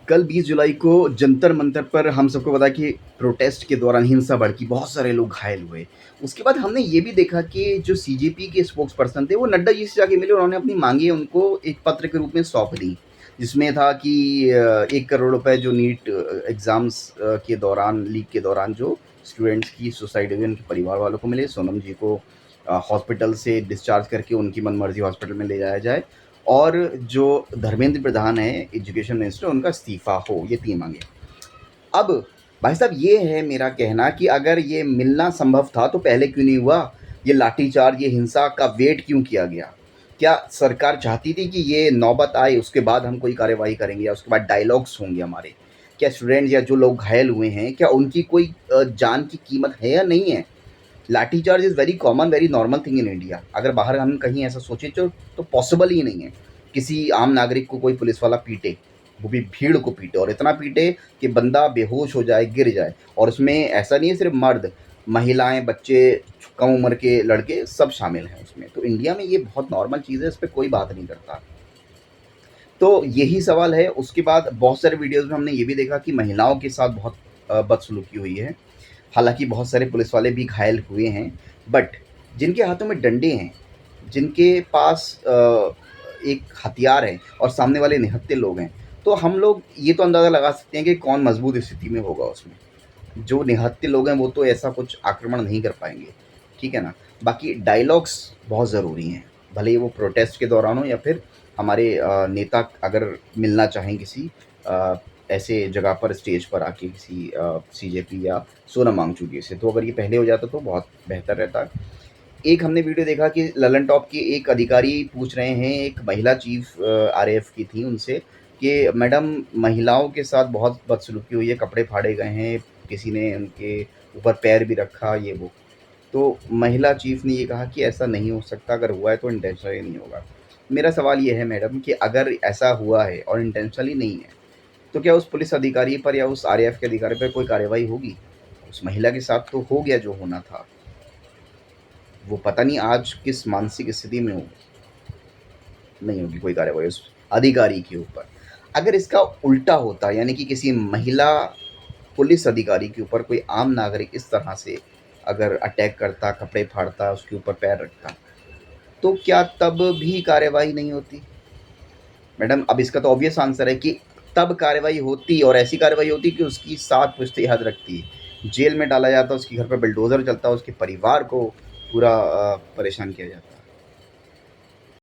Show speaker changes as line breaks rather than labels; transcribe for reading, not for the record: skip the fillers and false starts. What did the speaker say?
कल 20 जुलाई को जंतर मंतर पर हम सबको पता है कि प्रोटेस्ट के दौरान हिंसा भड़की, बहुत सारे लोग घायल हुए। उसके बाद हमने ये भी देखा कि जो सीजेपी के स्पोक्स पर्सन थे, वो नड्डा जी से जाके मिले और उन्होंने अपनी मांगे उनको एक पत्र के रूप में सौंप दी, जिसमें था कि 1 करोड़ रुपए जो नीट एग्ज़ाम्स के दौरान, लीक के दौरान जो स्टूडेंट्स की सुसाइड हुई, उनके परिवार वालों को मिले। सोनम जी को हॉस्पिटल से डिस्चार्ज करके उनकी मनमर्जी हॉस्पिटल में ले जाया जाए, और जो धर्मेंद्र प्रधान है एजुकेशन मिनिस्टर, उनका इस्तीफा हो। ये 3 मांगे। अब भाई साहब, ये है मेरा कहना कि अगर ये मिलना संभव था तो पहले क्यों नहीं हुआ? ये लाठीचार्ज, ये हिंसा का वेट क्यों किया गया? क्या सरकार चाहती थी कि ये नौबत आए, उसके बाद हम कोई कार्यवाही करेंगे, या उसके बाद डायलॉग्स होंगे हमारे? क्या स्टूडेंट्स या जो लोग घायल हुए हैं, क्या उनकी कोई जान की कीमत है या नहीं है? Lathicharge is very common, very normal thing in India. अगर बाहर हम कहीं ऐसा सोचें तो पॉसिबल ही नहीं है किसी आम नागरिक को कोई पुलिस वाला पीटे, वो भी भीड़ को पीटे, और इतना पीटे कि बंदा बेहोश हो जाए, गिर जाए। और उसमें ऐसा नहीं है सिर्फ मर्द, महिलाएं, बच्चे, कम उम्र के लड़के सब शामिल हैं उसमें। तो इंडिया में ये बहुत नॉर्मल चीज़ है, इस पर कोई बात नहीं करता। तो यही सवाल है। उसके बाद बहुत सारे वीडियोज़ में हमने ये भी देखा कि महिलाओं के साथ बहुत बदसलूकी हुई है। हालाँकि बहुत सारे पुलिस वाले भी घायल हुए हैं, बट जिनके हाथों में डंडे हैं, जिनके पास एक हथियार है और सामने वाले निहत्थे लोग हैं, तो हम लोग ये तो अंदाज़ा लगा सकते हैं कि कौन मज़बूत स्थिति में होगा उसमें। जो निहत्थे लोग हैं, वो तो ऐसा कुछ आक्रमण नहीं कर पाएँगे, ठीक है ना? बाकी डायलॉग्स बहुत ज़रूरी हैं, भले ही वो प्रोटेस्ट के दौरान हो या फिर हमारे नेता अगर मिलना चाहें किसी अ, ऐसे जगह पर, स्टेज पर आके किसी सीजेपी या सोनम वांगचुक जी से, तो अगर ये पहले हो जाता तो बहुत बेहतर रहता। एक हमने वीडियो देखा कि ललन टॉप के एक अधिकारी पूछ रहे हैं, एक महिला चीफ आरएएफ की थी, उनसे कि मैडम, महिलाओं के साथ बहुत बदसलूकी हुई है, कपड़े फाड़े गए हैं, किसी ने उनके ऊपर पैर भी रखा, ये वो। तो महिला चीफ ने ये कहा कि ऐसा नहीं हो सकता, अगर हुआ है तो इंटेंशनली नहीं होगा। मेरा सवाल ये है मैडम कि अगर ऐसा हुआ है और इंटेंशनली नहीं है, तो क्या उस पुलिस अधिकारी पर या उस आरएएफ के अधिकारी पर कोई कार्रवाई होगी? उस महिला के साथ तो हो गया जो होना था। वो पता नहीं आज किस मानसिक स्थिति में हो, नहीं होगी कोई कार्रवाई उस अधिकारी के ऊपर। अगर इसका उल्टा होता, यानी कि किसी महिला पुलिस अधिकारी के ऊपर कोई आम नागरिक इस तरह से अगर अटैक करता, कपड़े फाड़ता, उसके ऊपर पैर रखता, तो क्या तब भी कार्रवाई नहीं होती? मैडम, अब इसका तो ऑब्वियस आंसर है कि तब कार्रवाई होती, और ऐसी कार्रवाई होती कि उसकी 7 पुश्तें याद रखती, जेल में डाला जाता, उसके घर पर बुलडोज़र चलता, उसके परिवार को पूरा परेशान किया जाता।